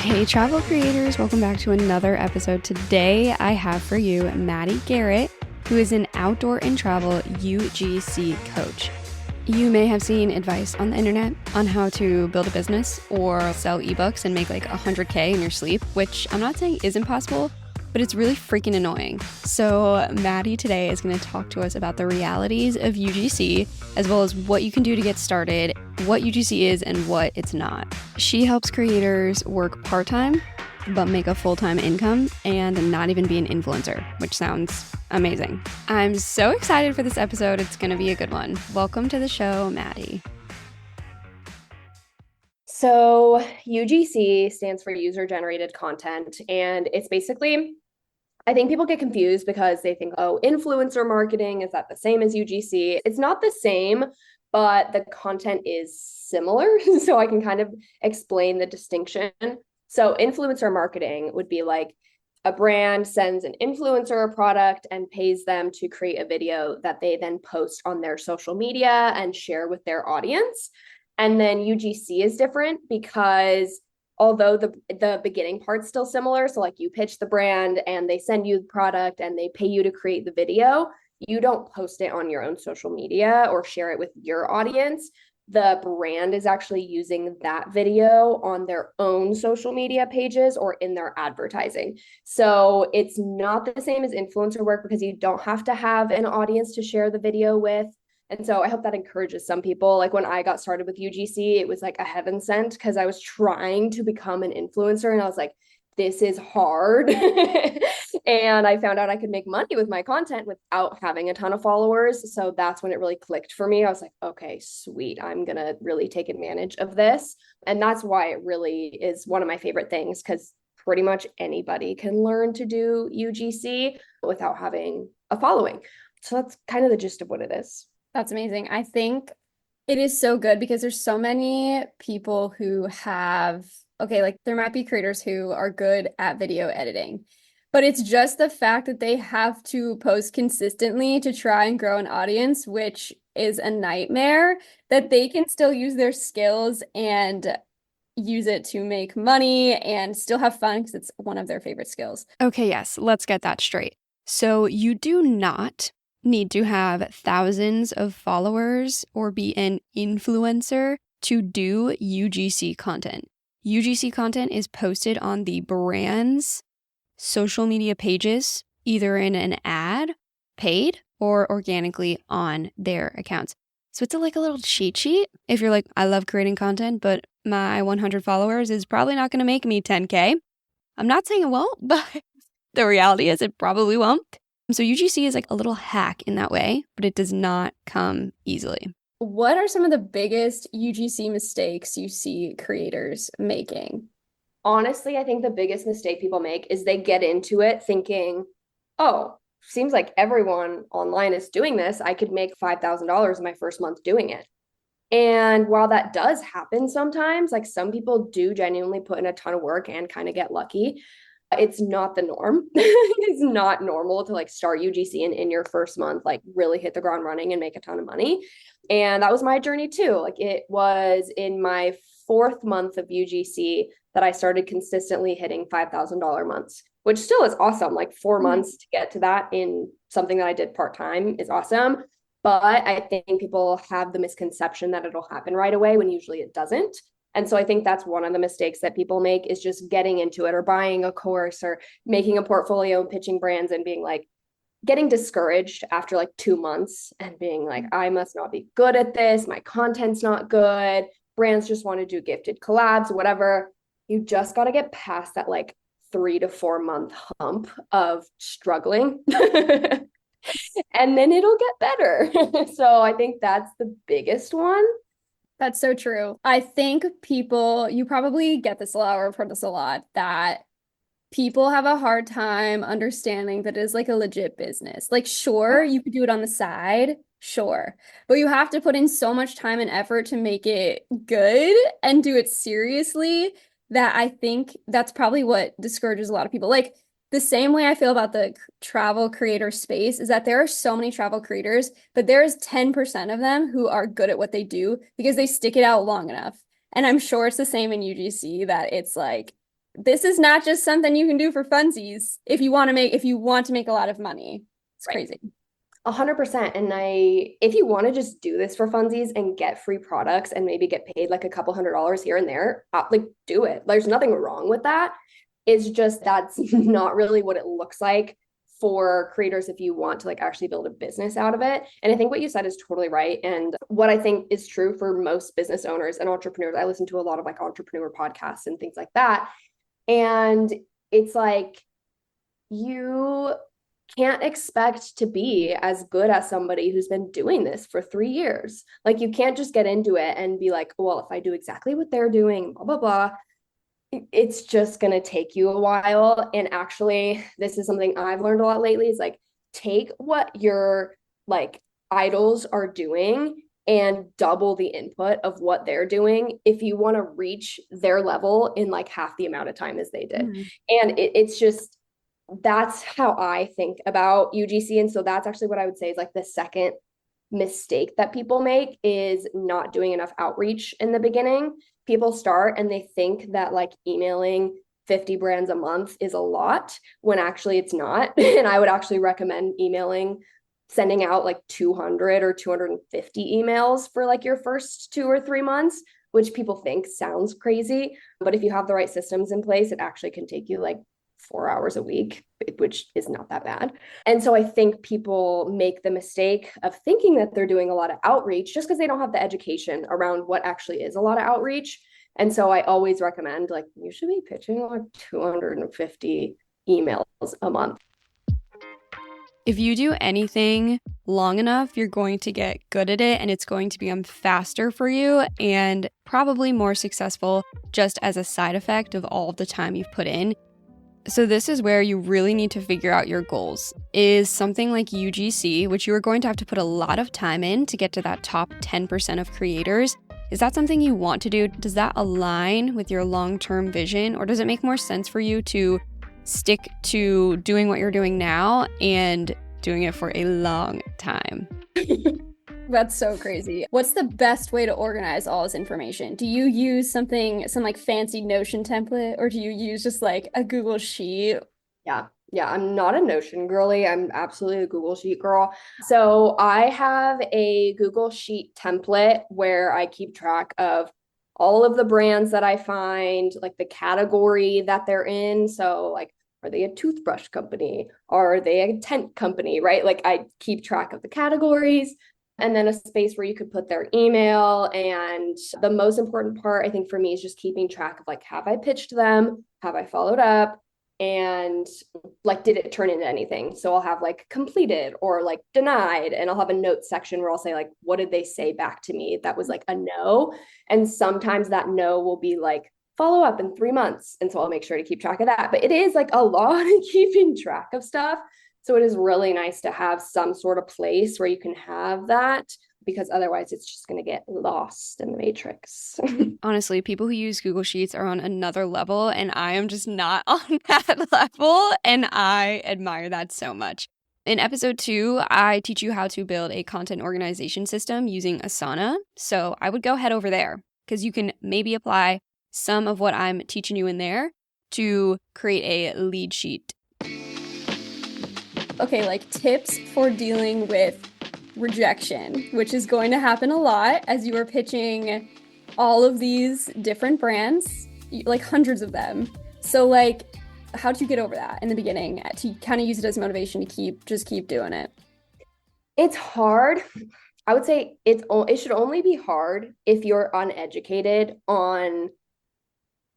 Hey, travel creators, welcome back to another episode. Today, I have for you Maddy Garrett, who is an outdoor and travel UGC coach. You may have seen advice on the internet on how to build a business or sell ebooks and make like 100K in your sleep, which I'm not saying isn't possible, but it's really freaking annoying. So Maddy today is going to talk to us about the realities of UGC, as well as what you can do to get started, what UGC is and what it's not. She helps creators work part-time, but make a full-time income and not even be an influencer, which sounds amazing. I'm so excited for this episode. It's going to be a good one. Welcome to the show, Maddy. So UGC stands for user-generated content, and it's basically, I think people get confused because they think, oh, influencer marketing, is that the same as UGC? It's not the same, but the content is similar. So I can kind of explain the distinction. So influencer marketing would be like a brand sends an influencer a product and pays them to create a video that they then post on their social media and share with their audience. And then UGC is different because although the beginning part's still similar, so like you pitch the brand and they send you the product and they pay you to create the video, you don't post it on your own social media or share it with your audience. The brand is actually using that video on their own social media pages or in their advertising. So it's not the same as influencer work because you don't have to have an audience to share the video with. And so I hope that encourages some people. Like when I got started with UGC, it was like a heaven sent because I was trying to become an influencer and I was like, this is hard. And I found out I could make money with my content without having a ton of followers. So that's when it really clicked for me. I was like, okay, sweet. I'm going to really take advantage of this. And that's why it really is one of my favorite things because pretty much anybody can learn to do UGC without having a following. So that's kind of the gist of what it is. That's amazing. I think it is so good because there's so many people who have, like there might be creators who are good at video editing, but it's just the fact that they have to post consistently to try and grow an audience, which is a nightmare, that they can still use their skills and use it to make money and still have fun because it's one of their favorite skills. Okay, yes, let's get that straight. So you do not need to have thousands of followers or be an influencer to do UGC content. UGC content is posted on the brand's social media pages, either in an ad, paid, or organically on their accounts. So it's like a little cheat sheet. If you're like, I love creating content, but my 100 followers is probably not going to make me 10K. I'm not saying it won't, but the reality is it probably won't. So UGC is like a little hack in that way, but it does not come easily. What are some of the biggest UGC mistakes you see creators making? Honestly, I think the biggest mistake people make is they get into it thinking, oh, seems like everyone online is doing this. I could make $5,000 in my first month doing it. And while that does happen sometimes, like some people do genuinely put in a ton of work and kind of get lucky, it's not the norm. It's not normal to like start UGC and in your first month, like really hit the ground running and make a ton of money. And that was my journey too. Like it was in my fourth month of UGC that I started consistently hitting $5,000 months, which still is awesome. Like 4 months to get to that in something that I did part-time is awesome. But I think people have the misconception that it'll happen right away when usually it doesn't. And so I think that's one of the mistakes that people make is just getting into it or buying a course or making a portfolio and pitching brands and being like, getting discouraged after like 2 months and being like, I must not be good at this. My content's not good. Brands just want to do gifted collabs, whatever. You just got to get past that like 3 to 4 month hump of struggling. And then it'll get better. So I think that's the biggest one. That's so true. I think people, you probably get this a lot or have heard this a lot, that people have a hard time understanding that it is like a legit business. Like, sure, you could do it on the side, sure, but you have to put in so much time and effort to make it good and do it seriously that I think that's probably what discourages a lot of people. Like, the same way I feel about the travel creator space is that there are so many travel creators, but there's 10% of them who are good at what they do because they stick it out long enough. And I'm sure it's the same in UGC that it's like this is not just something you can do for funsies if you want to make a lot of money. It's Right. crazy. 100%. And if you want to just do this for funsies and get free products and maybe get paid like a couple $100s here and there, like do it. There's nothing wrong with that. It's just that's not really what it looks like for creators if you want to like actually build a business out of it. And I think what you said is totally right. And what I think is true for most business owners and entrepreneurs, I listen to a lot of like entrepreneur podcasts and things like that. And it's like you can't expect to be as good as somebody who's been doing this for 3 years. Like you can't just get into it and be like, well, if I do exactly what they're doing, blah, blah, blah, it's just going to take you a while. And actually, this is something I've learned a lot lately is like, take what your like idols are doing and double the input of what they're doing if you want to reach their level in like half the amount of time as they did. Mhm. And it's just, that's how I think about UGC. And so that's actually what I would say is like the second mistake that people make is not doing enough outreach in the beginning. People start and they think that like emailing 50 brands a month is a lot when actually it's not. And I would actually recommend sending out like 200 or 250 emails for like your first 2 or 3 months, which people think sounds crazy. But if you have the right systems in place, it actually can take you like 4 hours a week, which is not that bad. And so I think people make the mistake of thinking that they're doing a lot of outreach just because they don't have the education around what actually is a lot of outreach. And so I always recommend like you should be pitching like 250 emails a month. If you do anything long enough, you're going to get good at it and it's going to become faster for you and probably more successful just as a side effect of all of the time you've put in. So this is where you really need to figure out your goals. Is something like UGC, which you are going to have to put a lot of time in to get to that top 10% of creators, is that something you want to do? Does that align with your long-term vision? Or does it make more sense for you to stick to doing what you're doing now and doing it for a long time? That's so crazy. What's the best way to organize all this information? Do you use some like fancy Notion template, or do you use just like a Google Sheet? Yeah. Yeah, I'm not a Notion girly. I'm absolutely a Google Sheet girl. So I have a Google Sheet template where I keep track of all of the brands that I find, like the category that they're in. So like, are they a toothbrush company? Are they a tent company? Right? Like I keep track of the categories and then a space where you could put their email. And the most important part, I think for me, is just keeping track of like, have I pitched them? Have I followed up? And like, did it turn into anything? So I'll have like completed or like denied. And I'll have a note section where I'll say like, what did they say back to me? That was like a no. And sometimes that no will be like, follow up in 3 months. And so I'll make sure to keep track of that. But it is like a lot of keeping track of stuff. So it is really nice to have some sort of place where you can have that, because otherwise it's just going to get lost in the matrix. Honestly, people who use Google Sheets are on another level, and I am just not on that level, and I admire that so much. In episode 2, I teach you how to build a content organization system using Asana, so I would go head over there because you can maybe apply some of what I'm teaching you in there to create a lead sheet. Okay, like tips for dealing with rejection, which is going to happen a lot as you are pitching all of these different brands, like hundreds of them. So like, how do you get over that in the beginning to kind of use it as motivation to keep doing it? It's hard. I would say it should only be hard if you're uneducated on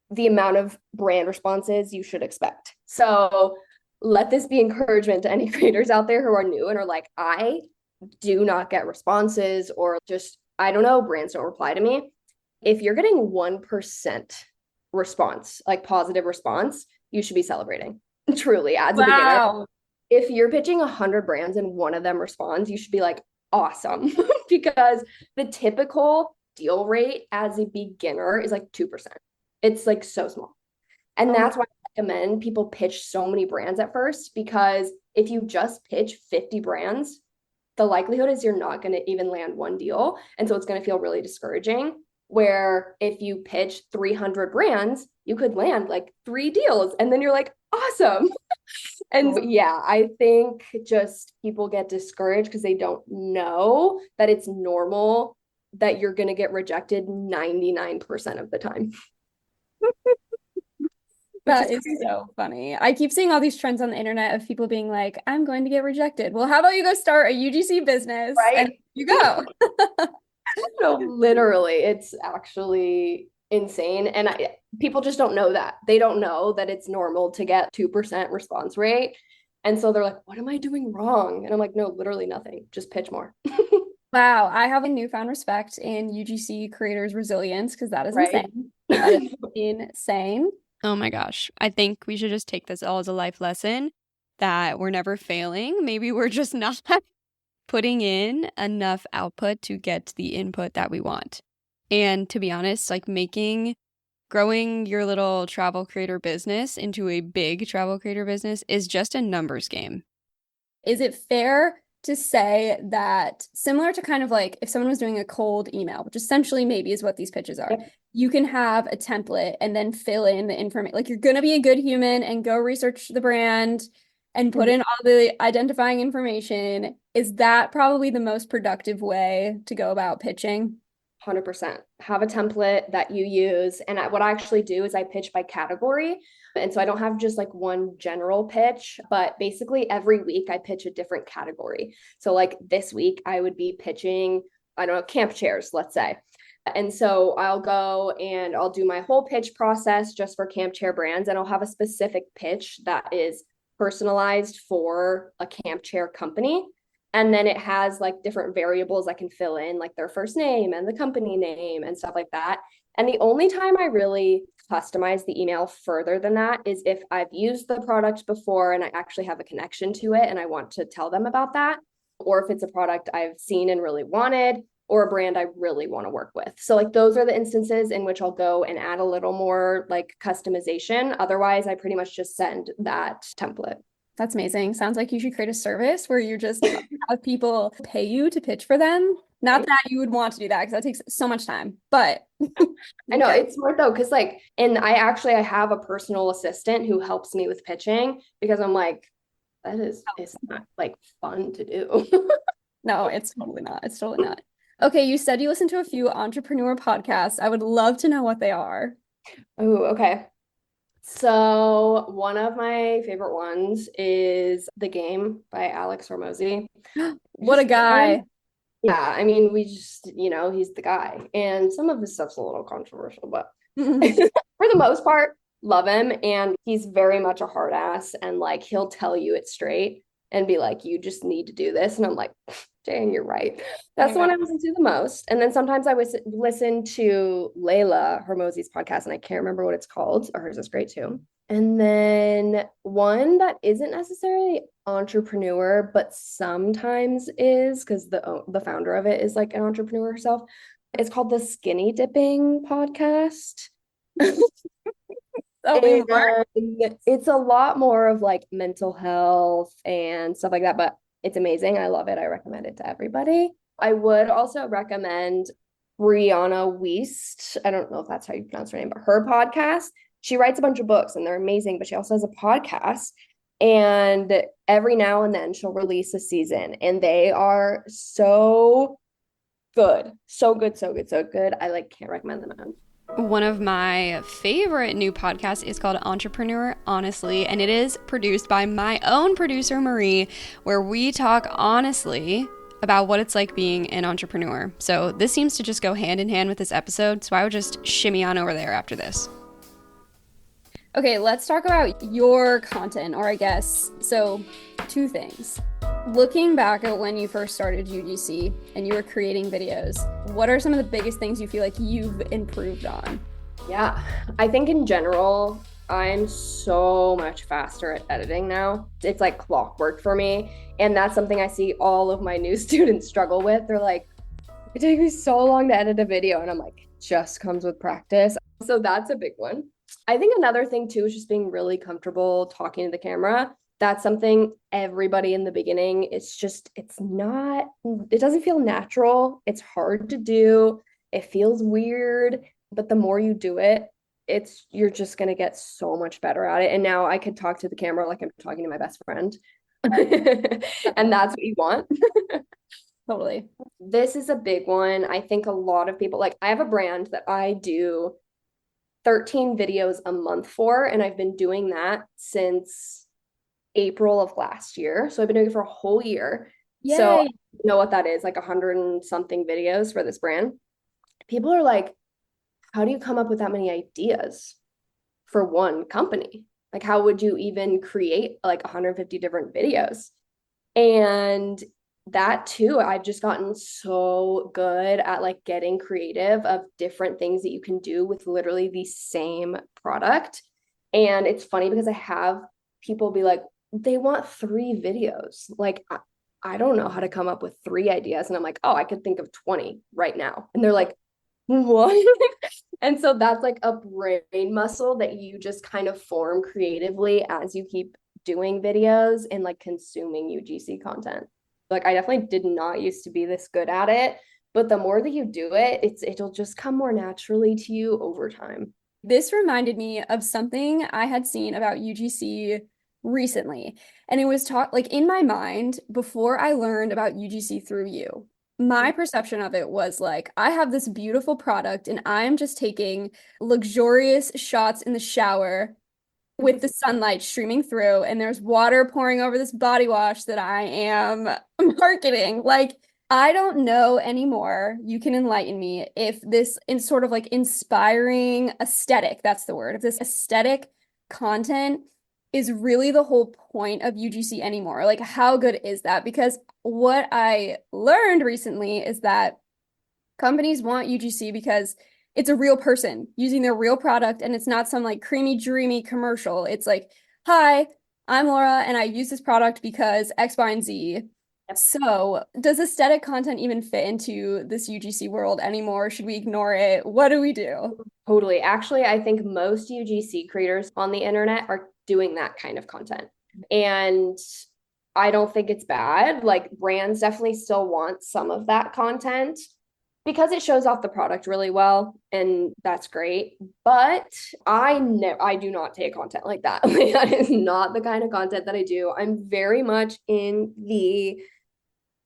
the amount of brand responses you should expect. So let this be encouragement to any creators out there who are new and are like, I do not get responses, or just, I don't know, brands don't reply to me. If you're getting 1% response, like positive response, you should be celebrating. Truly, as a beginner. If you're pitching 100 brands and one of them responds, you should be like, awesome. Because the typical deal rate as a beginner is like 2%. It's like so small. And that's why I recommend people pitch so many brands at first, because if you just pitch 50 brands, the likelihood is you're not going to even land one deal. And so it's going to feel really discouraging. where if you pitch 300 brands, you could land like 3 deals. And then you're like, awesome. And yeah, I think just people get discouraged because they don't know that it's normal that you're going to get rejected 99% of the time. That is so funny. I keep seeing all these trends on the internet of people being like, I'm going to get rejected. Well, how about you go start a UGC business and Right? you go. No, literally, it's actually insane. And people just don't know that. They don't know that it's normal to get 2% response rate. And so they're like, what am I doing wrong? And I'm like, no, literally nothing. Just pitch more. Wow, I have a newfound respect in UGC creators' resilience because that is Right? insane. That is insane. Oh my gosh. I think we should just take this all as a life lesson that we're never failing. Maybe we're just not putting in enough output to get the input that we want. And to be honest, like growing your little travel creator business into a big travel creator business is just a numbers game. Is it fair to say that similar to kind of like if someone was doing a cold email, which essentially maybe is what these pitches are, you can have a template and then fill in the information. Like you're going to be a good human and go research the brand and put in all the identifying information. Is that probably the most productive way to go about pitching? 100%. Have a template that you use. And what I actually do is I pitch by category. And so I don't have just like one general pitch, but basically every week I pitch a different category. So like this week I would be pitching, I don't know, camp chairs, let's say. And so I'll go and I'll do my whole pitch process just for camp chair brands. And I'll have a specific pitch that is personalized for a camp chair company. And then it has like different variables I can fill in, like their first name and the company name and stuff like that. And the only time I really customize the email further than that is if I've used the product before and I actually have a connection to it and I want to tell them about that, or if it's a product I've seen and really wanted, or a brand I really want to work with. So like those are the instances in which I'll go and add a little more like customization. Otherwise, I pretty much just send that template. That's amazing. Sounds like you should create a service where you just have people pay you to pitch for them. Not that you would want to do that because that takes so much time, but I know it's smart though, because like, and I have a personal assistant who helps me with pitching because I'm like, it's not like fun to do. No, it's totally not. It's totally not. Okay, you said you listen to a few entrepreneur podcasts. I would love to know what they are. Oh, okay. So one of my favorite ones is The Game by Alex Hormozy. What a guy. Yeah, I mean, we just, he's the guy. And some of his stuff's a little controversial, but for the most part, love him. And he's very much a hard ass. And like, he'll tell you it straight and be like, you just need to do this. And I'm like, dang, you're right. That's the one I listen to the most. And then sometimes I listen to Layla Hormozy's podcast, and I can't remember what it's called. Hers is great too. And then one that isn't necessarily entrepreneur, but sometimes is because the founder of it is like an entrepreneur herself. It's called the Skinny Dipping Podcast. It's a lot more of like mental health and stuff like that, but it's amazing. I love it. I recommend it to everybody. I would also recommend Brianna Wiest. I don't know if that's how you pronounce her name, but her podcast. She writes a bunch of books and they're amazing, but she also has a podcast. And every now and then she'll release a season and they are so good. So good, so good, so good. I like can't recommend them enough. One of my favorite new podcasts is called Entrepreneur Honestly, and it is produced by my own producer, Marie, where we talk honestly about what it's like being an entrepreneur. So this seems to just go hand in hand with this episode, so I would just shimmy on over there after this. Okay, let's talk about your content, or I guess, so 2 things. Looking back at when you first started UGC and you were creating videos, what are some of the biggest things you feel like you've improved on? Yeah, I think in general, I'm so much faster at editing now. It's like clockwork for me. And that's something I see all of my new students struggle with. They're like, it takes me so long to edit a video. And I'm like, just comes with practice. So that's a big one. I think another thing too is just being really comfortable talking to the camera. That's something everybody in the beginning, it doesn't feel natural. It's hard to do. It feels weird, but the more you do it, you're just gonna get so much better at it. And now I could talk to the camera like I'm talking to my best friend. And that's what you want. Totally. This is a big one. I think a lot of people, like, I have a brand that I do 13 videos a month for, and I've been doing that since April of last year. So I've been doing it for a whole year. So Yay. you know what that is, like 100 and something videos for this brand. People are like, how do you come up with that many ideas for one company? Like, how would you even create like 150 different videos? And that too, I've just gotten so good at like getting creative of different things that you can do with literally the same product. And it's funny because I have people be like, they want 3 videos. Like, I don't know how to come up with 3 ideas. And I'm like, oh, I could think of 20 right now. And they're like, what? And so that's like a brain muscle that you just kind of form creatively as you keep doing videos and like consuming UGC content. Like, I definitely did not used to be this good at it, but the more that you do it, it'll just come more naturally to you over time. This reminded me of something I had seen about UGC recently. And it was taught like in my mind before I learned about UGC through you. My perception of it was like, I have this beautiful product and I'm just taking luxurious shots in the shower with the sunlight streaming through, and there's water pouring over this body wash that I am marketing. Like, I don't know anymore. You can enlighten me if this in sort of like inspiring aesthetic, that's the word, if this aesthetic content is really the whole point of UGC anymore. Like, how good is that? Because what I learned recently is that companies want UGC because it's a real person using their real product, and it's not some like creamy, dreamy commercial. It's like, hi, I'm Laura, and I use this product because X, Y, and Z. So, does aesthetic content even fit into this UGC world anymore? Should we ignore it? What do we do? Totally. Actually, I think most UGC creators on the internet are doing that kind of content. And I don't think it's bad. Like, brands definitely still want some of that content because it shows off the product really well, and that's great. But I do not take content like that. Like, that is not the kind of content that I do. I'm very much in the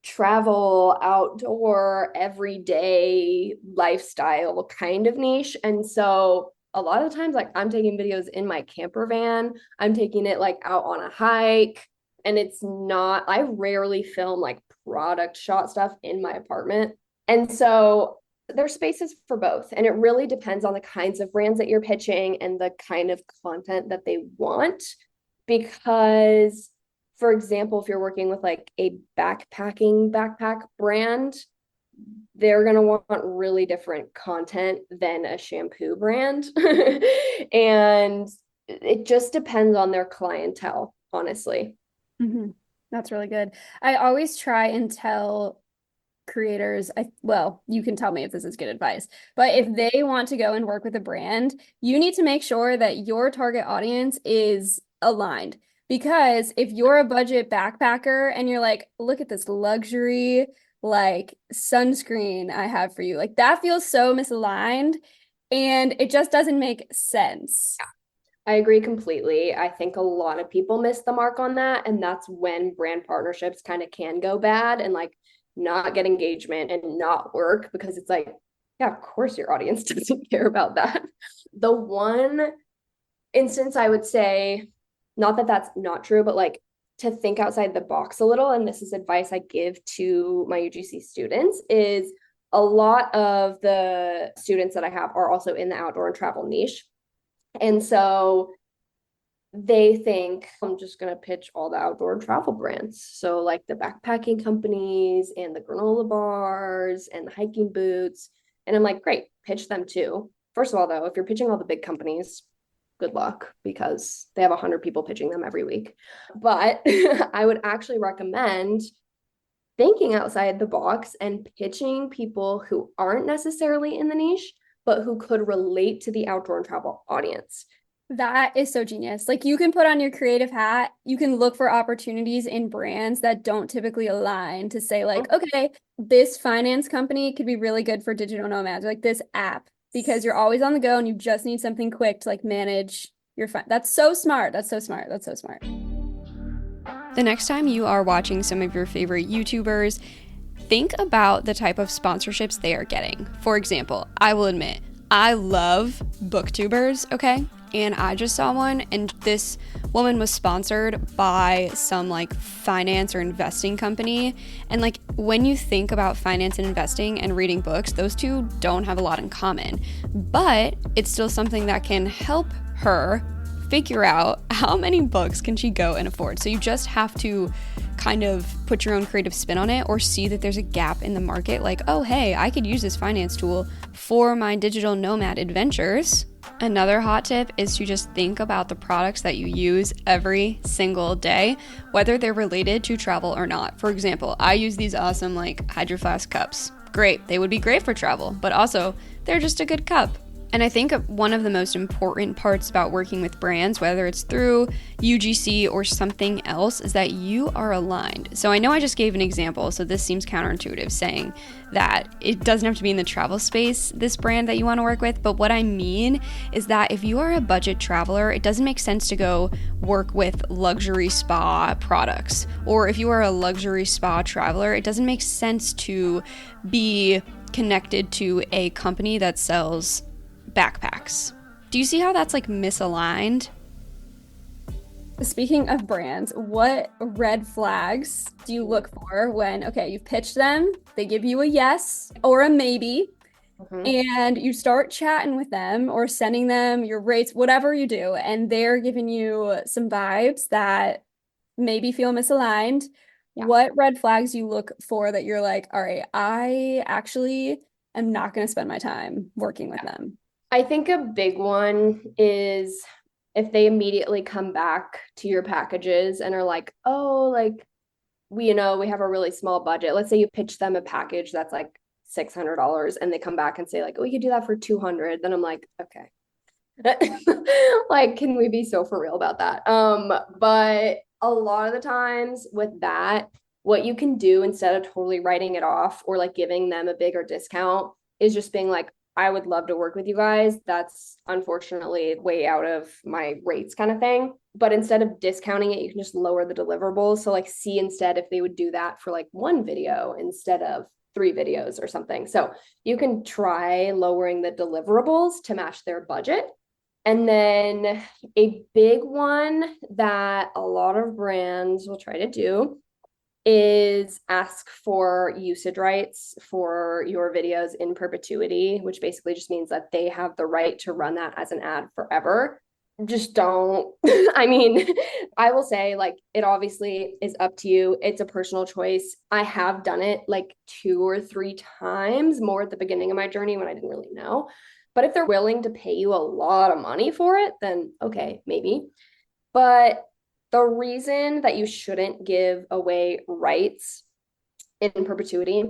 travel, outdoor, everyday lifestyle kind of niche. And so a lot of the times, like, I'm taking videos in my camper van, I'm taking it like out on a hike. And I rarely film like product shot stuff in my apartment. And so there's spaces for both. And it really depends on the kinds of brands that you're pitching and the kind of content that they want. Because, for example, if you're working with like a backpack brand, they're going to want really different content than a shampoo brand. And it just depends on their clientele, honestly. Mm-hmm. That's really good. I always try and tell creators, well, you can tell me if this is good advice, but if they want to go and work with a brand, you need to make sure that your target audience is aligned. Because if you're a budget backpacker and you're like, look at this luxury like sunscreen I have for you, like that feels so misaligned and it just doesn't make sense. I agree completely. I think a lot of people miss the mark on that. And that's when brand partnerships kind of can go bad and like not get engagement and not work, because it's like, yeah, of course your audience doesn't care about that. The one instance I would say, not that that's not true, but like to think outside the box a little, and this is advice I give to my UGC students, is a lot of the students that I have are also in the outdoor and travel niche. And so they think, I'm just going to pitch all the outdoor travel brands. So like the backpacking companies and the granola bars and the hiking boots. And I'm like, great, pitch them too. First of all, though, if you're pitching all the big companies, good luck, because they have 100 people pitching them every week. But I would actually recommend thinking outside the box and pitching people who aren't necessarily in the niche, but who could relate to the outdoor and travel audience. That is so genius. Like you can put on your creative hat, you can look for opportunities in brands that don't typically align to say like, okay, this finance company could be really good for digital nomads, or like this app, because you're always on the go and you just need something quick to like manage your fun. That's so smart. That's so smart. That's so smart. The next time you are watching some of your favorite YouTubers, think about the type of sponsorships they are getting. For example, I will admit, I love booktubers, okay? And I just saw one, and this woman was sponsored by some like finance or investing company. And like when you think about finance and investing and reading books, those two don't have a lot in common. But it's still something that can help her figure out how many books can she go and afford. So you just have to kind of put your own creative spin on it, or see that there's a gap in the market, like, oh hey, I could use this finance tool for my digital nomad adventures. Another hot tip is to just think about the products that you use every single day, whether they're related to travel or not. For example, I use these awesome like Hydro Flask cups. Great, they would be great for travel, but also they're just a good cup. And I think one of the most important parts about working with brands, whether it's through UGC or something else, is that you are aligned. So I know I just gave an example, so this seems counterintuitive, saying that it doesn't have to be in the travel space, this brand that you want to work with. But what I mean is that if you are a budget traveler, it doesn't make sense to go work with luxury spa products. Or if you are a luxury spa traveler, it doesn't make sense to be connected to a company that sells backpacks. Do you see how that's like misaligned? Speaking of brands, what red flags do you look for when, okay, you've pitched them, they give you a yes or a maybe, and you start chatting with them or sending them your rates, whatever you do, and they're giving you some vibes that maybe feel misaligned. Yeah. What red flags do you look for that you're like, all right, I actually am not going to spend my time working with them? I think a big one is if they immediately come back to your packages and are like, oh, like, we have a really small budget. Let's say you pitch them a package that's like $600 and they come back and say like, oh, we could do that for 200. Then I'm like, okay. Like, can we be so for real about that? But a lot of the times with that, what you can do instead of totally writing it off or like giving them a bigger discount is just being like, I would love to work with you guys. That's unfortunately way out of my rates kind of thing. But instead of discounting it, you can just lower the deliverables. So like see instead if they would do that for like one video instead of 3 videos or something. So you can try lowering the deliverables to match their budget. And then a big one that a lot of brands will try to do is ask for usage rights for your videos in perpetuity, which basically just means that they have the right to run that as an ad forever. Just don't. I mean, I will say like it obviously is up to you. It's a personal choice. I have done it like 2 or 3 times more at the beginning of my journey when I didn't really know. But if they're willing to pay you a lot of money for it, then okay, maybe. But the reason that you shouldn't give away rights in perpetuity,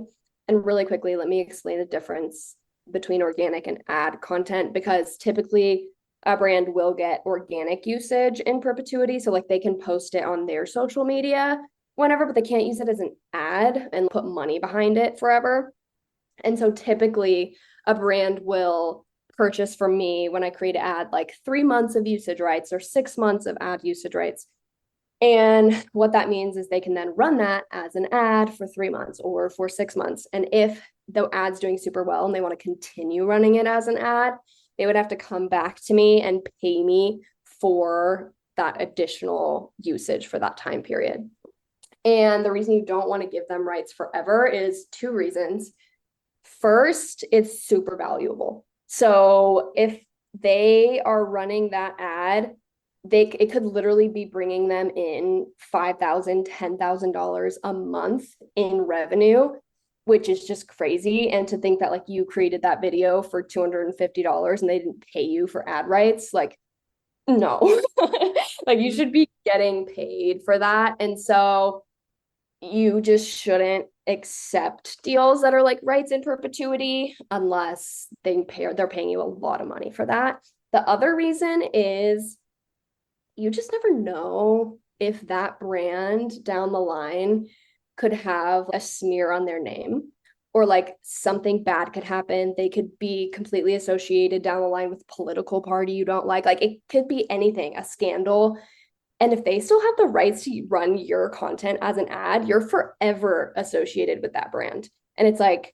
and really quickly, let me explain the difference between organic and ad content, because typically a brand will get organic usage in perpetuity. So like they can post it on their social media whenever, but they can't use it as an ad and put money behind it forever. And so typically a brand will purchase from me when I create an ad, like 3 months of usage rights or 6 months of ad usage rights. And what that means is they can then run that as an ad for 3 months or for 6 months. And if the ad's doing super well and they want to continue running it as an ad, they would have to come back to me and pay me for that additional usage for that time period. And the reason you don't want to give them rights forever is 2 reasons. First, it's super valuable. So if they are running that ad, it could literally be bringing them in $5,000, $10,000 a month in revenue, which is just crazy. And to think that like you created that video for $250 and they didn't pay you for ad rights, like, no, like you should be getting paid for that. And so you just shouldn't accept deals that are like rights in perpetuity unless they're paying you a lot of money for that. The other reason is you just never know if that brand down the line could have a smear on their name, or like something bad could happen. They could be completely associated down the line with political party you don't like. Like it could be anything, a scandal. And if they still have the rights to run your content as an ad, you're forever associated with that brand. And it's like,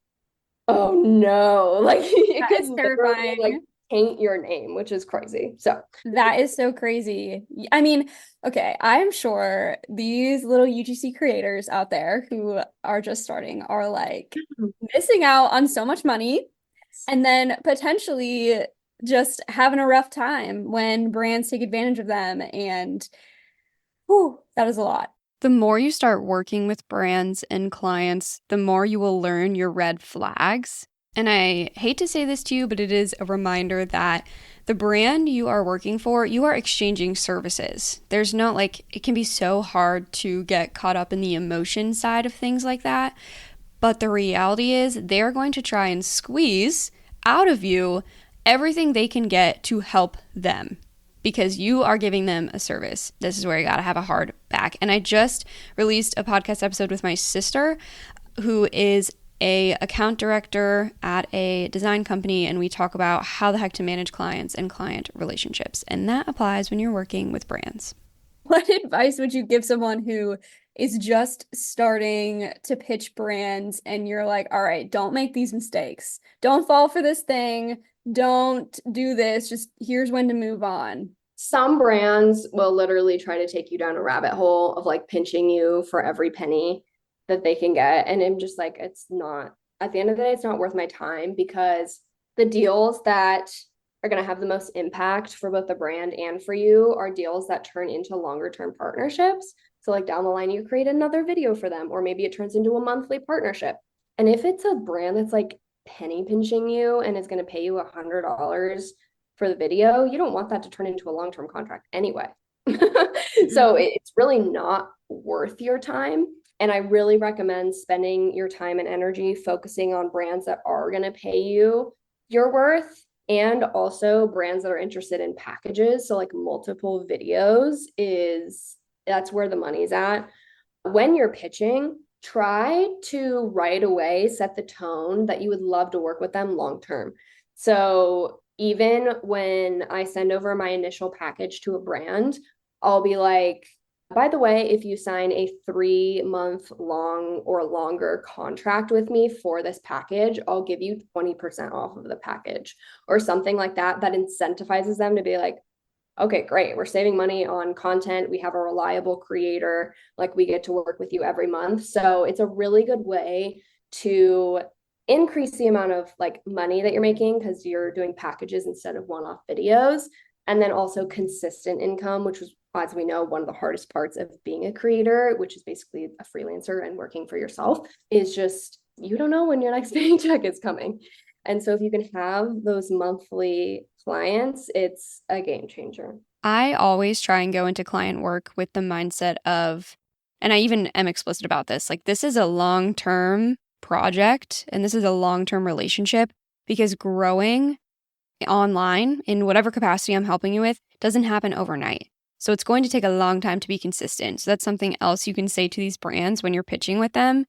oh no, like it That could is literally like terrifying. taint your name, which is crazy. So That is so crazy. I mean, okay, I'm sure these little UGC creators out there who are just starting are like missing out on so much money and then potentially just having a rough time when brands take advantage of them. And whew, that is a lot. The more you start working with brands and clients, the more you will learn your red flags. And I hate to say this to you, but it is a reminder that the brand you are working for, you are exchanging services. There's no, like, it can be so hard to get caught up in the emotion side of things like that. But the reality is they're going to try and squeeze out of you everything they can get to help them, because you are giving them a service. This is where you got to have a hard back. And I just released a podcast episode with my sister, who is a account director at a design company, and we talk about how the heck to manage clients and client relationships. And that applies when you're working with brands. What advice would you give someone who is just starting to pitch brands and you're like, all right, don't make these mistakes. Don't fall for this thing. Don't do this. Just here's when to move on. some brands will literally try to take you down a rabbit hole of like pinching you for every penny that they can get. And I'm just like, it's not, at the end of the day, it's not worth my time, because the deals that are going to have the most impact for both the brand and for you are deals that turn into longer term partnerships. So like down the line, you create another video for them, or maybe it turns into a monthly partnership. And if it's a brand that's like penny pinching you and is going to pay you $100 for the video, you don't want that to turn into a long-term contract anyway. So it's really not worth your time. And I really recommend spending your time and energy focusing on brands that are going to pay you your worth, and also brands that are interested in packages. So like multiple videos that's where the money's at. When you're pitching, try to right away set the tone that you would love to work with them long term. So even when I send over my initial package to a brand, I'll be like, by the way, if you sign a 3-month long or longer contract with me for this package, I'll give you 20% off of the package, or something like that, that incentivizes them to be like, okay, great, we're saving money on content. We have a reliable creator, like we get to work with you every month. So it's a really good way to increase the amount of like money that you're making, because you're doing packages instead of one-off videos. And then also consistent income, which was, as we know, one of the hardest parts of being a creator, which is basically a freelancer and working for yourself, is just you don't know when your next paycheck is coming. And so if you can have those monthly clients, it's a game changer. I always try and go into client work with the mindset of, and I even am explicit about this, like this is a long-term project and this is a long-term relationship, because growing online in whatever capacity I'm helping you with doesn't happen overnight. So it's going to take a long time to be consistent. So that's something else you can say to these brands when you're pitching with them.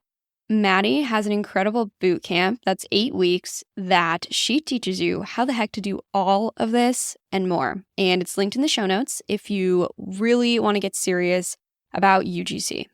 Maddy has an incredible boot camp that's 8 weeks that she teaches you how the heck to do all of this and more. And it's linked in the show notes if you really want to get serious about UGC.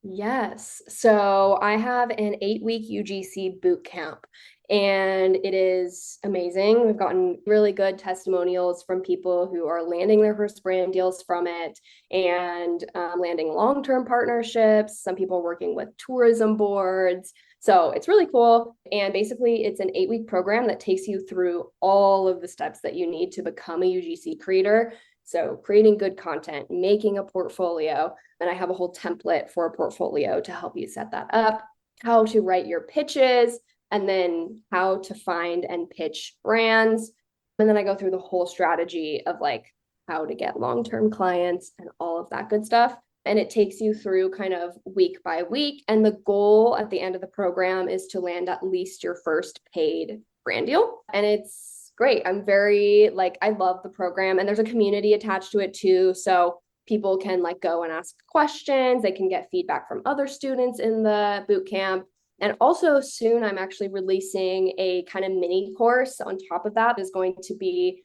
Yes. So I have an 8-week UGC boot camp, and it is amazing. We've gotten really good testimonials from people who are landing their first brand deals from it, and landing long-term partnerships. Some people working with tourism boards. So it's really cool. And basically, it's an 8-week program that takes you through all of the steps that you need to become a UGC creator. So creating good content, making a portfolio, and I have a whole template for a portfolio to help you set that up, how to write your pitches, and then how to find and pitch brands. And then I go through the whole strategy of like how to get long-term clients and all of that good stuff. And it takes you through kind of week by week. And the goal at the end of the program is to land at least your first paid brand deal. And it's great. I'm very like, I love the program, and there's a community attached to it too. So people can like go and ask questions. They can get feedback from other students in the boot camp. And also soon I'm actually releasing a kind of mini course on top of that is going to be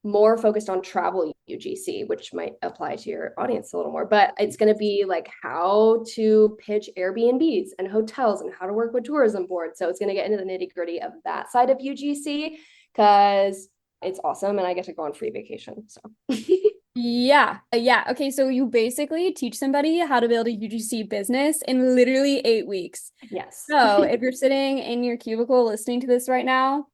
more focused on travel UGC, which might apply to your audience a little more, but it's going to be like how to pitch Airbnbs and hotels and how to work with tourism boards. So it's going to get into the nitty gritty of that side of UGC because it's awesome and I get to go on free vacation. So Yeah. Yeah. Okay. So you basically teach somebody how to build a UGC business in literally 8 weeks. yes. So if you're sitting in your cubicle listening to this right now,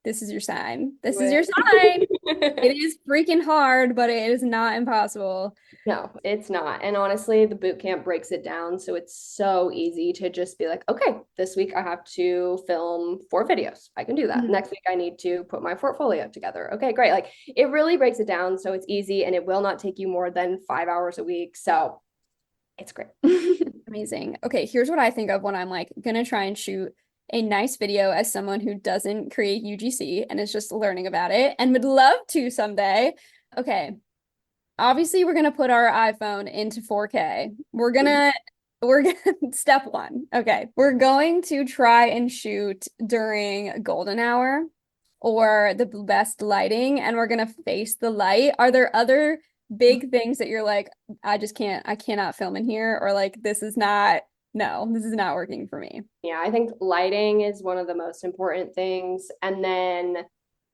this is your sign. This is your sign. It is freaking hard, but it is not impossible. No, it's not. And honestly, the boot camp breaks it down. So it's so easy to just be like, okay, this week I have to film 4 videos. I can do that. Next week I need to put my portfolio together. Okay, great. Like it really breaks it down. So it's easy and it will not take you more than 5 hours a week. So it's great. Amazing. Okay, here's what I think of when I'm like gonna try and shoot a nice video as someone who doesn't create UGC and is just learning about it and would love to someday. Okay. Obviously, we're gonna put our iPhone into 4K. We're gonna step one. Okay. We're going to try and shoot during golden hour or the best lighting, and we're gonna face the light. Are there other big things that you're like, I cannot film in here, or like this is not working for me? Yeah, I think lighting is one of the most important things. And then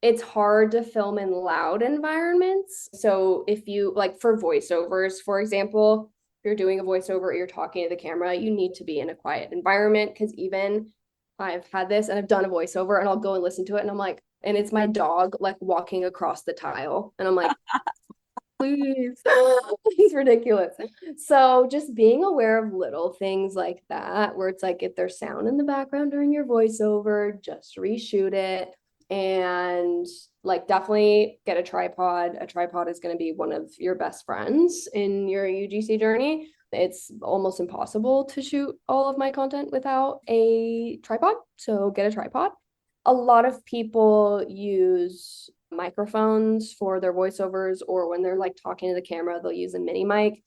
it's hard to film in loud environments. So if you like for voiceovers, for example, if you're doing a voiceover, you're talking to the camera, you need to be in a quiet environment. Because even I've had this and I've done a voiceover and I'll go and listen to it and I'm like, and it's my dog like walking across the tile. And I'm like, please. He's ridiculous. So just being aware of little things like that, where it's like if there's sound in the background during your voiceover, just reshoot it. And like definitely get a tripod. A tripod is going to be one of your best friends in your UGC journey. It's almost impossible to shoot all of my content without a tripod. So get a tripod. A lot of people use microphones for their voiceovers, or when they're like talking to the camera, they'll use a mini mic.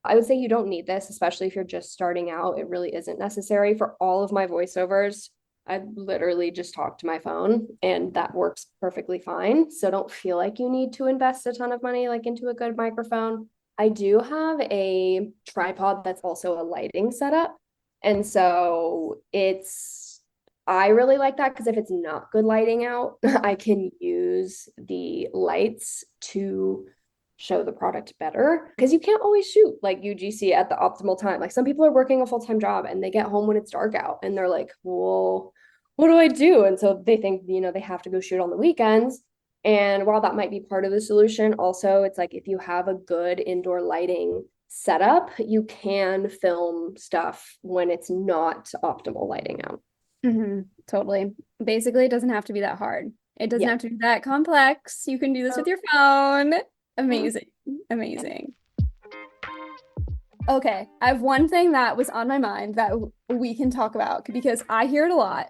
I would say you don't need this, especially if you're just starting out. It really isn't necessary. For all of my voiceovers, I literally just talk to my phone and that works perfectly fine. So don't feel like you need to invest a ton of money like into a good microphone. I do have a tripod that's also a lighting setup. And so I really like that because if it's not good lighting out, I can use the lights to show the product better because you can't always shoot like UGC at the optimal time. Like some people are working a full-time job and they get home when it's dark out and they're like, well, what do I do? And so they think, they have to go shoot on the weekends. And while that might be part of the solution, also it's like if you have a good indoor lighting setup, you can film stuff when it's not optimal lighting out. Totally. Basically, it doesn't have to be that hard. It doesn't Yeah. have to be that complex. You can do this with your phone. Amazing. Amazing. Okay, I have one thing that was on my mind that we can talk about because I hear it a lot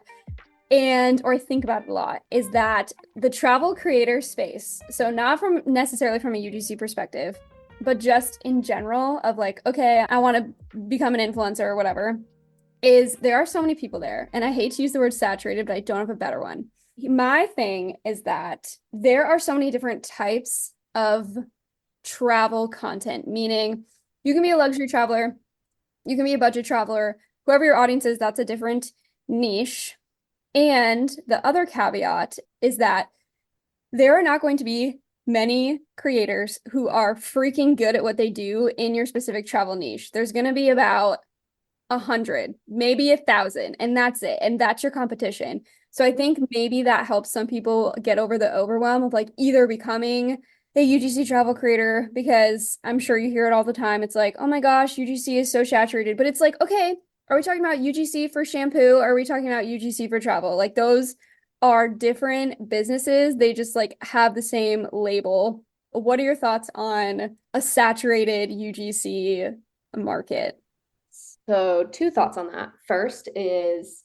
or I think about it a lot, is that the travel creator space, so not from necessarily from a UGC perspective, but just in general of like, okay, I want to become an influencer or whatever, is there are so many people there. And I hate to use the word saturated, but I don't have a better one. My thing is that there are so many different types of travel content, meaning you can be a luxury traveler, you can be a budget traveler, whoever your audience is, that's a different niche. And the other caveat is that there are not going to be many creators who are freaking good at what they do in your specific travel niche. There's going to be about 100, maybe 1,000, and that's it. And that's your competition. So I think maybe that helps some people get over the overwhelm of like either becoming a UGC travel creator, because I'm sure you hear it all the time. It's like, oh my gosh, UGC is so saturated. But it's like, okay, are we talking about UGC for shampoo? Or are we talking about UGC for travel? Like those are different businesses. They just like have the same label. What are your thoughts on a saturated UGC market? So 2 thoughts on that. First is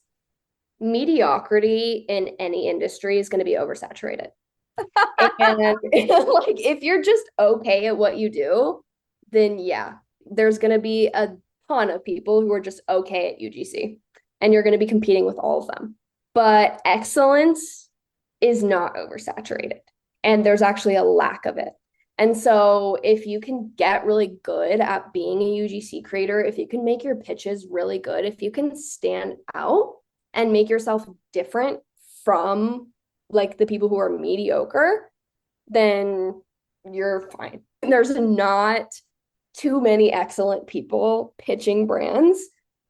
mediocrity in any industry is going to be oversaturated. And like if you're just okay at what you do, then yeah, there's going to be a ton of people who are just okay at UGC, and you're going to be competing with all of them. But excellence is not oversaturated, and there's actually a lack of it. And so if you can get really good at being a UGC creator, if you can make your pitches really good, if you can stand out and make yourself different from like the people who are mediocre, then you're fine. There's not too many excellent people pitching brands.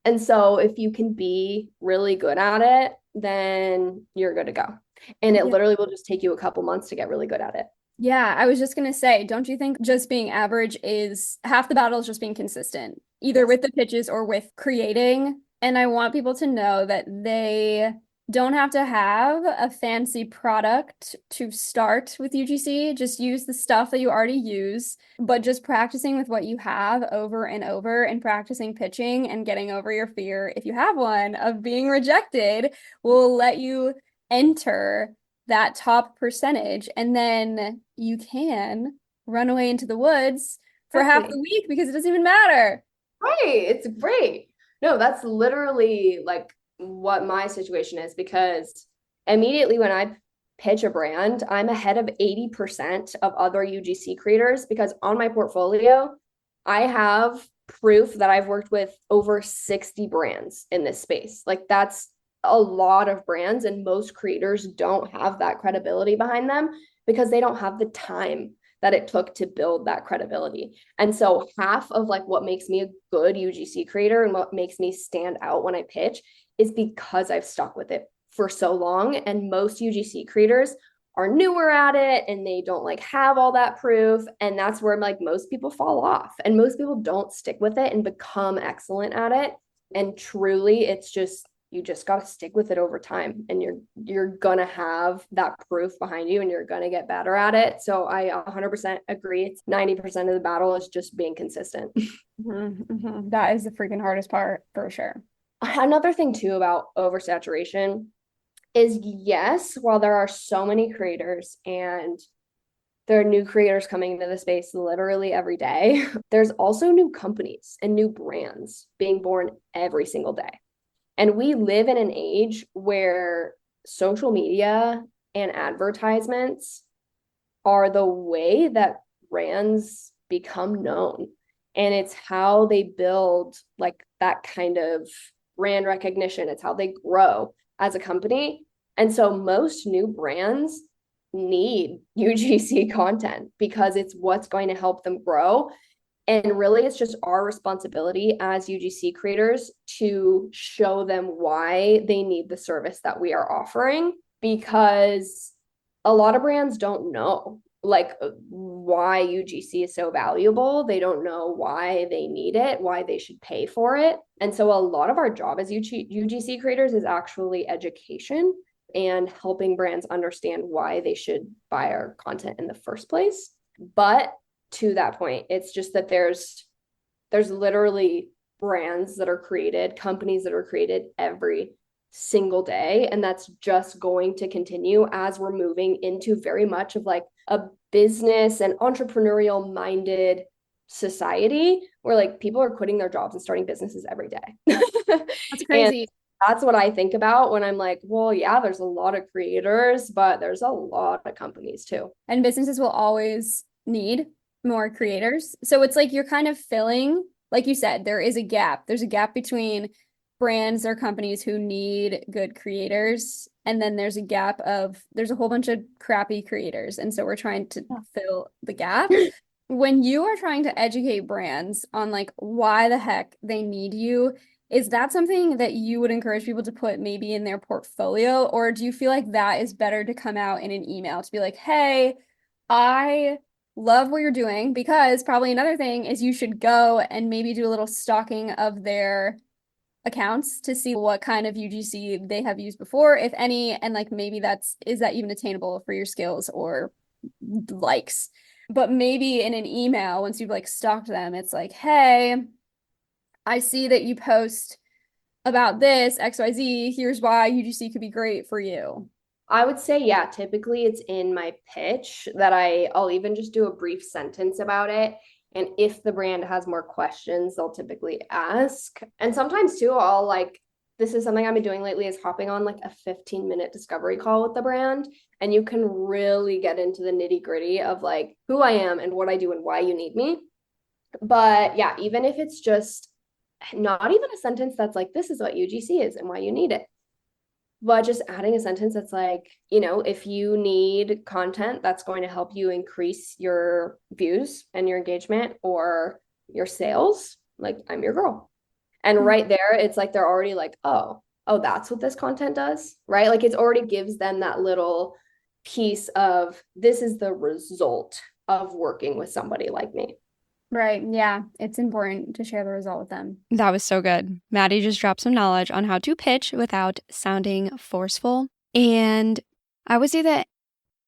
And so if you can be really good at it, then you're good to go. And it literally will just take you a couple months to get really good at it. Yeah, I was just gonna say, don't you think just being average is half the battle is just being consistent, either with the pitches or with creating? And I want people to know that they don't have to have a fancy product to start with UGC. Just use the stuff that you already use, but just practicing with what you have over and over and practicing pitching and getting over your fear, if you have one, of being rejected will let you enter that top percentage, and then you can run away into the woods for half the week because it doesn't even matter. Right. It's great. No, that's literally like what my situation is, because immediately when I pitch a brand, I'm ahead of 80% of other UGC creators, because on my portfolio, I have proof that I've worked with over 60 brands in this space. Like that's a lot of brands, and most creators don't have that credibility behind them because they don't have the time that it took to build that credibility. And so half of like what makes me a good UGC creator and what makes me stand out when I pitch is because I've stuck with it for so long. And most UGC creators are newer at it and they don't like have all that proof. And that's where like most people fall off, and most people don't stick with it and become excellent at it. And truly, it's just, you just got to stick with it over time, and you're going to have that proof behind you and you're going to get better at it. So I 100% agree. It's 90% of the battle is just being consistent. That is the freaking hardest part for sure. Another thing too about oversaturation is, yes, while there are so many creators and there are new creators coming into the space literally every day, there's also new companies and new brands being born every single day. And we live in an age where social media and advertisements are the way that brands become known. And it's how they build like that kind of brand recognition. It's how they grow as a company. And so most new brands need UGC content because it's what's going to help them grow. And really, it's just our responsibility as UGC creators to show them why they need the service that we are offering, because a lot of brands don't know like why UGC is so valuable. They don't know why they need it, why they should pay for it. And so a lot of our job as UGC creators is actually education and helping brands understand why they should buy our content in the first place. But to that point, it's just that there's literally brands that are created, companies that are created every single day, and that's just going to continue as we're moving into very much of like a business and entrepreneurial minded society where like people are quitting their jobs and starting businesses every day. That's crazy. And that's what I think about when I'm like, well, yeah, there's a lot of creators, but there's a lot of companies too. And businesses will always need more creators. So it's like you're kind of filling, like you said, there is a gap. There's a gap between brands or companies who need good creators. And then there's a whole bunch of crappy creators. And so we're trying to fill the gap. When you are trying to educate brands on like why the heck they need you, is that something that you would encourage people to put maybe in their portfolio? Or do you feel like that is better to come out in an email to be like, hey, I love what you're doing? Because probably another thing is you should go and maybe do a little stalking of their accounts to see what kind of UGC they have used before, if any, and like maybe is that even attainable for your skills or likes? But maybe in an email, once you've like stalked them, it's like, hey, I see that you post about this XYZ, here's why UGC could be great for you. I would say, yeah, typically it's in my pitch that I'll even just do a brief sentence about it. And if the brand has more questions, they'll typically ask. And sometimes too, I'll like, this is something I've been doing lately, is hopping on like a 15-minute discovery call with the brand. And you can really get into the nitty-gritty of like who I am and what I do and why you need me. But yeah, even if it's just not even a sentence that's like, this is what UGC is and why you need it, but just adding a sentence that's like, if you need content that's going to help you increase your views and your engagement or your sales, like, I'm your girl. And right there, it's like they're already like, oh, that's what this content does, right? Like, it already gives them that little piece of, this is the result of working with somebody like me. Right. Yeah. It's important to share the result with them. That was so good. Maddy just dropped some knowledge on how to pitch without sounding forceful. And I would say that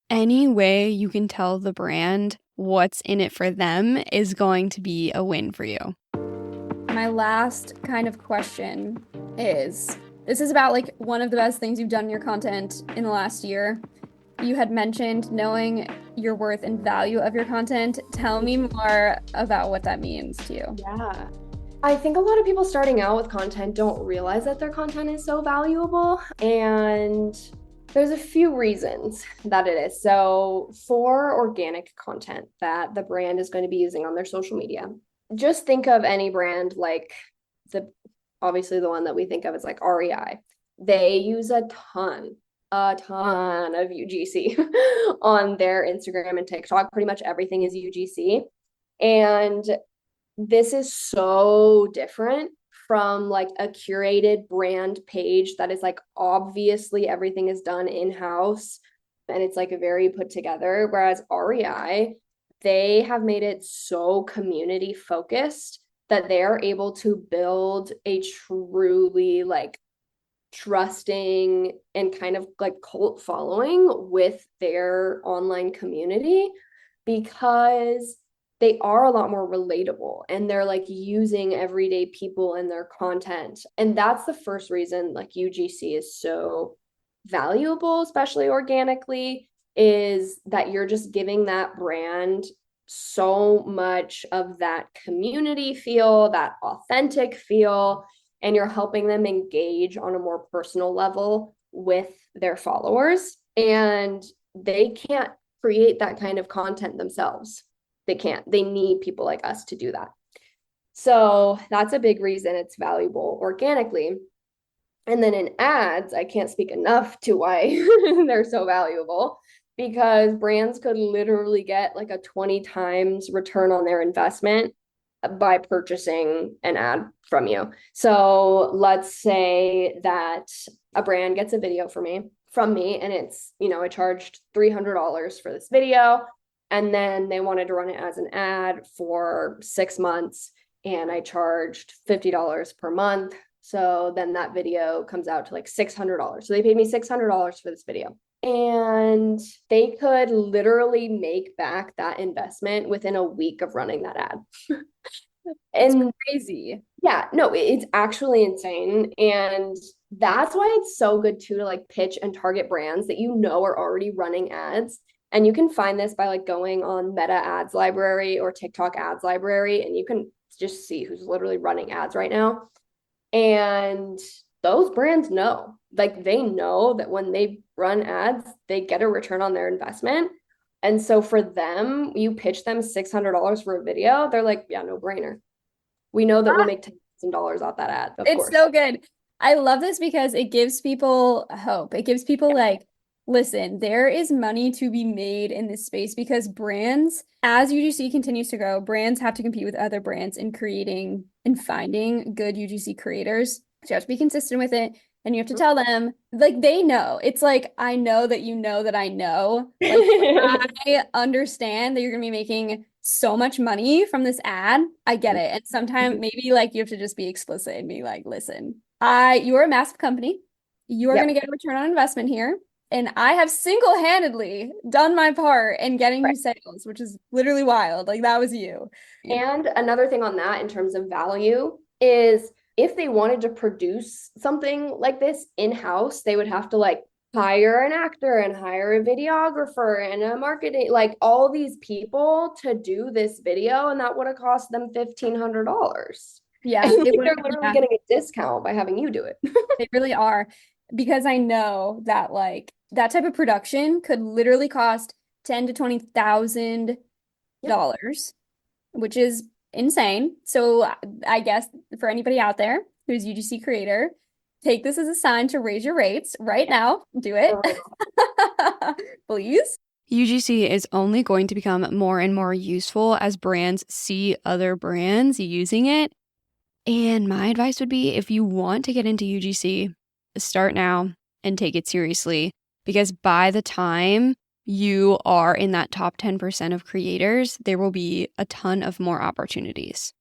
any way you can tell the brand what's in it for them is going to be a win for you. My last kind of question is, this is about like one of the best things you've done in your content in the last year. You had mentioned knowing your worth and value of your content. Tell me more about what that means to you. Yeah. I think a lot of people starting out with content don't realize that their content is so valuable. And there's a few reasons that it is. So for organic content that the brand is going to be using on their social media, just think of any brand like obviously the one that we think of is like REI. They use a ton of UGC on their Instagram and TikTok. Pretty much everything is UGC. And this is so different from like a curated brand page that is like, obviously everything is done in-house and it's like a very put together. Whereas REI, they have made it so community focused that they are able to build a truly like trusting and kind of like cult following with their online community, because they are a lot more relatable and they're like using everyday people in their content. And that's the first reason like UGC is so valuable, especially organically, is that you're just giving that brand so much of that community feel, that authentic feel, and you're helping them engage on a more personal level with their followers. And they can't create that kind of content themselves. They can't. They need people like us to do that. So that's a big reason it's valuable organically. And then in ads, I can't speak enough to why they're so valuable, because brands could literally get like a 20 times return on their investment by purchasing an ad from you. So let's say that a brand gets a video from me, and it's, I charged $300 for this video, and then they wanted to run it as an ad for 6 months, and I charged $50 per month. So then that video comes out to like $600. So they paid me $600 for this video. And they could literally make back that investment within a week of running that ad. And it's crazy. Yeah, no, it's actually insane. And that's why it's so good too to like pitch and target brands that are already running ads. And you can find this by like going on Meta Ads Library or TikTok Ads Library, and you can just see who's literally running ads right now. And those brands know, like they know that when they run ads, they get a return on their investment. And so for them, you pitch them $600 for a video, they're like, yeah, no brainer. We know that we'll make $10,000 off that ad. It's so good. I love this because it gives people hope. It gives people like, listen, there is money to be made in this space, because brands, as UGC continues to grow, brands have to compete with other brands in creating and finding good UGC creators. So you have to be consistent with it. And you have to tell them, like, they know. It's like, I know that you know that I know. Like, I understand that you're going to be making so much money from this ad. I get it. And sometimes maybe like you have to just be explicit and be like, listen, you're a massive company. You are going to get a return on investment here. And I have single-handedly done my part in getting you sales, which is literally wild. Like, that was you. And another thing on that in terms of value is, if they wanted to produce something like this in-house, they would have to like hire an actor and hire a videographer and a marketing, like all these people to do this video, and that would have cost them $1,500. Yeah, And they like, would. they're literally getting a discount by having you do it. They really are. Because I know that like that type of production could literally cost ten to $20,000, which is insane. So I guess for anybody out there who's UGC creator, take this as a sign to raise your rates right now. Do it. Please. UGC is only going to become more and more useful as brands see other brands using it. And my advice would be, if you want to get into UGC, start now and take it seriously, because by the time you are in that top 10% of creators, there will be a ton of more opportunities.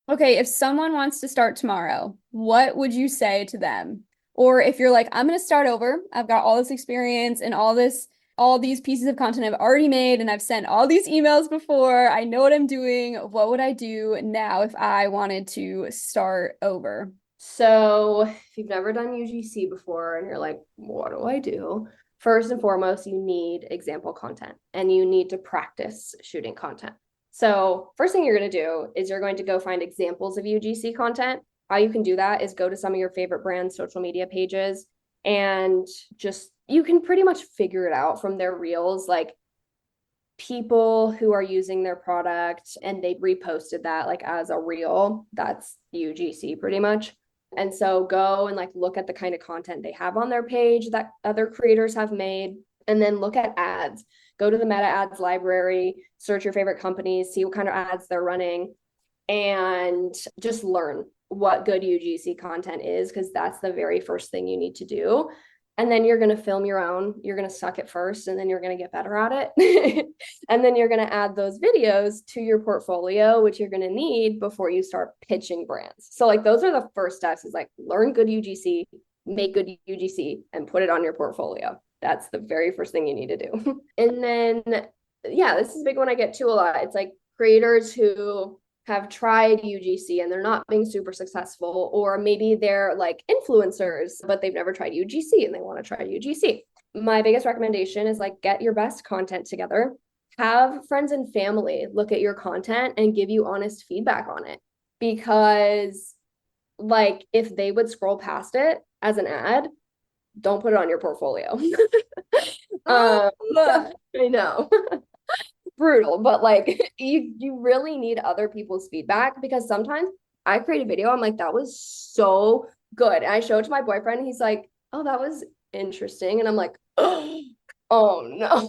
Okay, if someone wants to start tomorrow, what would you say to them? Or if you're like, I'm going to start over, I've got all this experience and all these pieces of content I've already made, and I've sent all these emails before, I know what I'm doing. What would I do now if I wanted to start over? So if you've never done UGC before and you're like, what do I do? First and foremost, you need example content and you need to practice shooting content. So first thing you're going to do is you're going to go find examples of UGC content. How you can do that is go to some of your favorite brands' social media pages, and just, you can pretty much figure it out from their reels, like people who are using their product and they reposted that like as a reel, that's UGC pretty much. And so go and like look at the kind of content they have on their page that other creators have made, and then look at ads. Go to the meta ads library, search your favorite companies, see what kind of ads they're running, and just learn what good UGC content is, because that's the very first thing you need to do. And then you're going to film your own. You're going to suck at first, and then you're going to get better at it. And then you're going to add those videos to your portfolio, which you're going to need before you start pitching brands. So like those are the first steps, is like learn good UGC, make good UGC, and put it on your portfolio. That's the very first thing you need to do. And then, yeah, this is a big one I get to a lot. It's like creators who have tried UGC and they're not being super successful, or maybe they're like influencers, but they've never tried UGC and they want to try UGC. My biggest recommendation is like get your best content together, have friends and family look at your content and give you honest feedback on it. Because like if they would scroll past it as an ad, don't put it on your portfolio. I know. Brutal, but like you really need other people's feedback, because sometimes I create a video, I'm like, that was so good, and I show it to my boyfriend, he's like, oh, that was interesting, and I'm like, oh no.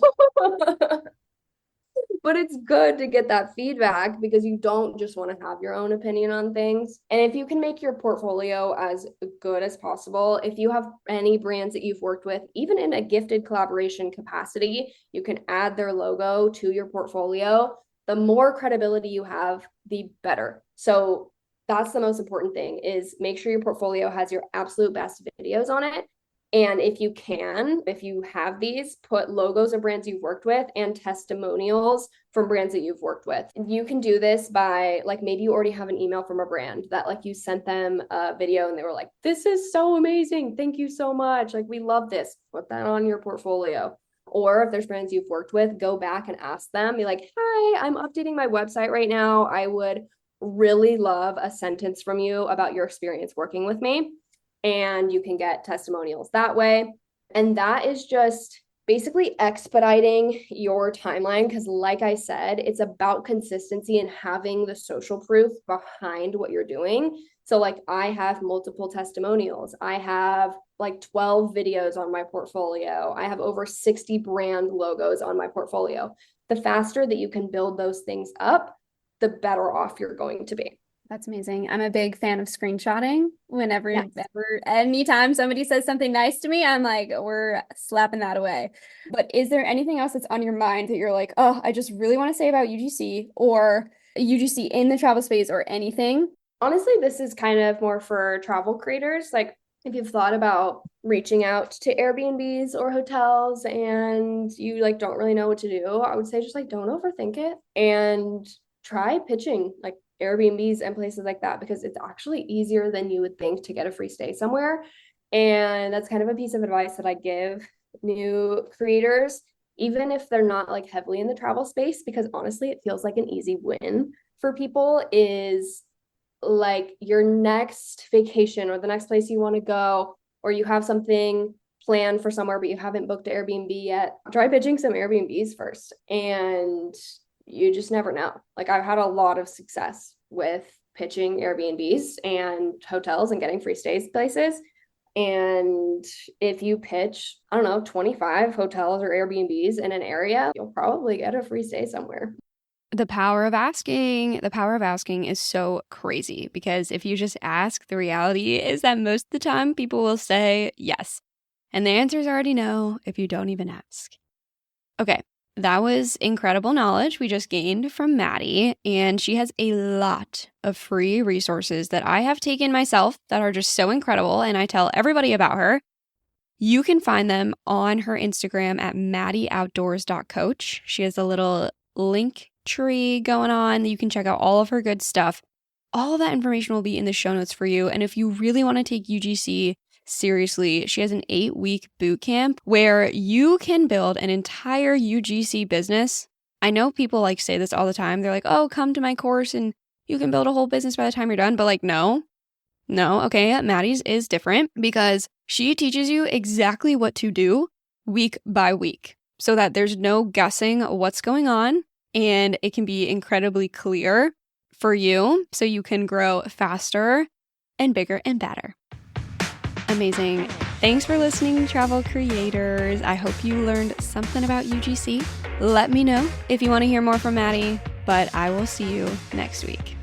But it's good to get that feedback, because you don't just want to have your own opinion on things. And if you can make your portfolio as good as possible, if you have any brands that you've worked with, even in a gifted collaboration capacity, you can add their logo to your portfolio. The more credibility you have, the better. So that's the most important thing, is make sure your portfolio has your absolute best videos on it. And if you have these, put logos of brands you've worked with and testimonials from brands that you've worked with. You can do this by like, maybe you already have an email from a brand that like you sent them a video and they were like, this is so amazing, thank you so much, like we love this. Put that on your portfolio. Or if there's brands you've worked with, go back and ask them, be like, hi, I'm updating my website right now, I would really love a sentence from you about your experience working with me. And you can get testimonials that way. And that is just basically expediting your timeline, because like I said, it's about consistency and having the social proof behind what you're doing. So like I have multiple testimonials. I have like 12 videos on my portfolio. I have over 60 brand logos on my portfolio. The faster that you can build those things up, the better off you're going to be. That's amazing. I'm a big fan of screenshotting. Yes. Anytime somebody says something nice to me, I'm like, we're slapping that away. But is there anything else that's on your mind that you're like, oh, I just really want to say about UGC or UGC in the travel space or anything? Honestly, this is kind of more for travel creators. Like if you've thought about reaching out to Airbnbs or hotels and you like don't really know what to do, I would say just like don't overthink it and try pitching like Airbnbs and places like that, because it's actually easier than you would think to get a free stay somewhere. And that's kind of a piece of advice that I give new creators, even if they're not like heavily in the travel space, because honestly, it feels like an easy win for people. Is like your next vacation or the next place you want to go, or you have something planned for somewhere but you haven't booked Airbnb yet, try pitching some Airbnbs first, and you just never know. Like, I've had a lot of success with pitching Airbnbs and hotels and getting free stays places. And if you pitch, I don't know, 25 hotels or Airbnbs in an area, you'll probably get a free stay somewhere. The power of asking is so crazy, because if you just ask, the reality is that most of the time people will say yes. And the answer is already no if you don't even ask. Okay, that was incredible knowledge we just gained from Maddy, and she has a lot of free resources that I have taken myself that are just so incredible, and I tell everybody about her. You can find them on her Instagram at maddyoutdoors.coach. She has a little link tree going on that you can check out all of her good stuff. All of that information will be in the show notes for you. And if you really want to take UGC seriously, she has an 8-week boot camp where you can build an entire UGC business. I know people like say this all the time. They're like, oh, come to my course and you can build a whole business by the time you're done. But like, no, okay, Maddy's is different, because she teaches you exactly what to do week by week so that there's no guessing what's going on, and it can be incredibly clear for you so you can grow faster and bigger and better. Amazing. Thanks for listening, travel creators. I hope you learned something about UGC. Let me know if you want to hear more from Maddy, but I will see you next week.